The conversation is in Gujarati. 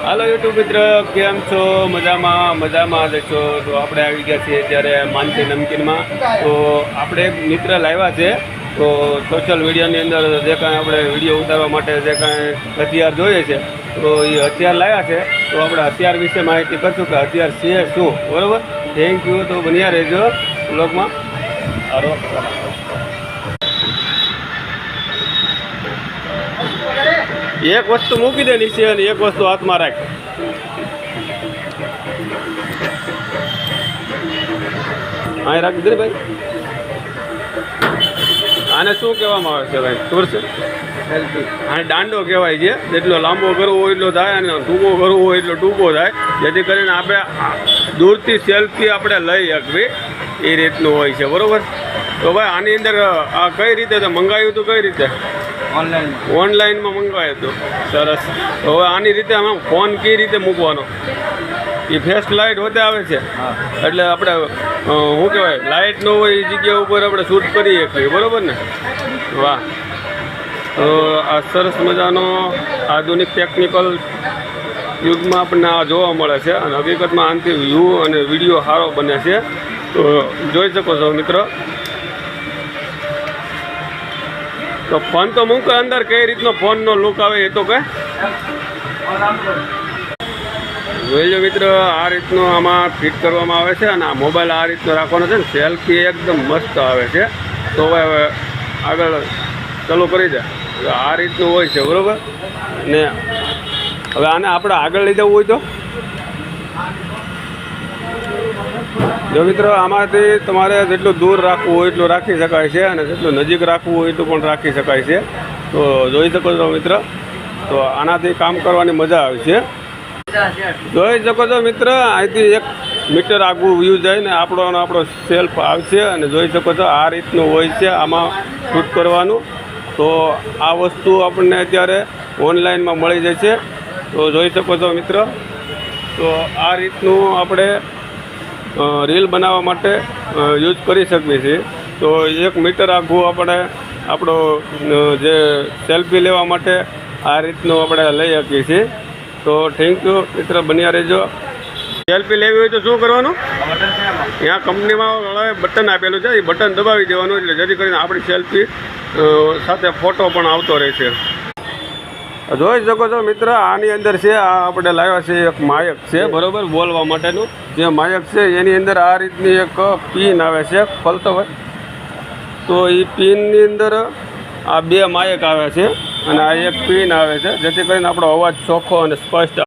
હાલો યુટ્યુબ મિત્ર, કેમ છો? મજામાં જશો. તો આપણે આવી ગયા છીએ ત્યારે માનસી નમકીનમાં. તો આપણે એક મિત્ર લાવ્યા છે. તો સોશિયલ મીડિયાની અંદર જે કાંઈ આપણે વિડીયો ઉતારવા માટે જે કાંઈ હથિયાર જોઈએ છે, તો એ હથિયાર લાવ્યા છે. તો આપણે હથિયાર વિશે માહિતી કરશું કે હથિયાર છે શું, બરાબર? Thank you. તો બન્યા રહેજો બ્લોગમાં. એક વસ્તુ મૂકી દે નીચે અને એક વસ્તુ હાથમાં રાખ. હા, રાખી દે ભાઈ. આને શું કહેવામાં આવે છે ભાઈ, ખબર છે? આને દાંડો કહેવાય છે. જેટલો લાંબો કરવો હોય એટલો થાય અને ટૂંકો કરવો હોય એટલો ટૂંકો થાય, જેથી કરીને આપણે દૂરથી સેલ્ફી આપણે લઈ શકવી એ રીતનું હોય છે, બરાબર? તો ભાઈ આની અંદર આ કઈ રીતે મંગાવ્યું હતું? કઈ રીતે? ઓનલાઈનમાં મંગાવ્યું હતું. સરસ. તો હવે આની રીતે આમાં ફોન કઈ રીતે મૂકવાનો? એ ફેસ લાઇટ હોતે આવે છે, એટલે આપણે શું કહેવાય, લાઇટ ન હોય એ જગ્યા ઉપર આપણે શૂટ કરી શકીએ, બરાબર ને? વાહ. તો આ સરસ મજાનો આધુનિક ટેકનિકલ યુગમાં આપણને આ જોવા મળે છે અને હકીકતમાં આનાથી વ્યૂ અને વિડીયો સારો બને છે. તો જોઈ શકો છો મિત્રો. તો ફોન તો મૂકે અંદર, કઈ રીતનો ફોનનો લુક આવે એ તો કે જોઈ લો મિત્ર. આ રીતનું આમાં ફિટ કરવામાં આવે છે અને આ મોબાઈલ આ રીતનો રાખવાનો છે ને, સેલ્ફી એકદમ મસ્ત આવે છે. તો હવે આગળ ચાલુ કરી દે. આ રીતનું હોય છે, બરાબર ને? હવે આને આપણે આગળ લઈ જવું હોય તો જો મિત્રો, આમાંથી તમારે જેટલું દૂર રાખવું હોય એટલું રાખી શકાય છે અને જેટલું નજીક રાખવું હોય એટલું પણ રાખી શકાય છે. તો જોઈ શકો છો મિત્ર. તો આનાથી કામ કરવાની મજા આવે છે. જોઈ શકો છો મિત્ર, અહીંથી 1 મીટર આગું વ્યૂ જાય ને આપણો સેલ્ફ આવશે અને જોઈ શકો છો આ રીતનું હોય છે આમાં શૂટ કરવાનું. તો આ વસ્તુ આપણને અત્યારે ઓનલાઈનમાં મળી જશે. તો જોઈ શકો છો મિત્ર. તો આ રીતનું આપણે રીલ બનાવવા માટે યુઝ કરી શકીએ છીએ. તો 1 મીટર આઘું આપણે આપણો જે સેલ્ફી લેવા માટે આ રીતનું આપણે લઈ શકીએ છીએ. તો થેન્ક યુ મિત્ર, બન્યા રહેજો. સેલ્ફી લેવી હોય તો શું કરવાનું? ત્યાં કંપનીમાં બટન આપેલું છે, એ બટન દબાવી દેવાનું, એટલે જેથી કરીને આપણી સેલ્ફી સાથે ફોટો પણ આવતો રહેશે. જોઈ શકો છો મિત્ર, આની અંદર છે આ આપણે લાવ્યા છે એક માયક છે, બરાબર? બોલવા માટેનું જે માયક છે એની અંદર આ રીતની એક પિન આવે છે, ખોલતો હોય તો એ પિનની અંદર આ 2 માયક આવે છે અને આ એક પિન આવે છે, જેથી કરીને આપણો અવાજ ચોખ્ખો અને સ્પષ્ટ